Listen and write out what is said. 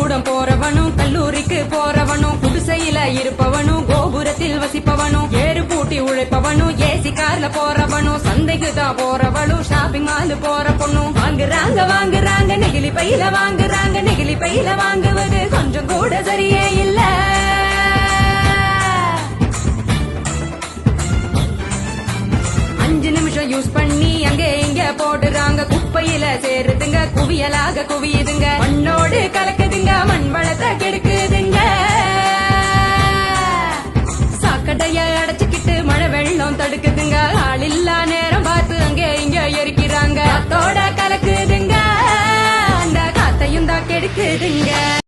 பள்ளிக்கூடம் போறவனும் கல்லூரிக்கு போறவனும் குடிசையில இருப்பவனும் கோபுரத்தில் வசிப்பவனும் ஏறு பூட்டி உழைப்பவனும் ஏசி கார்ல போறவனும் சந்தைக்கு தான் போறவளும் ஷாப்பிங் மால் போற பொண்ணும் வாங்குறாங்க நெகிழி பையில வாங்குறாங்க நெகிழி பையில வாங்குவது கொஞ்சம் கூட சரியே இல்ல. யூஸ் பண்ணி அங்கே இங்க போடுறாங்க குப்பையில சேருதுங்க குவியலாக குவியுதுங்க மண்ணோடு கலக்குதுங்க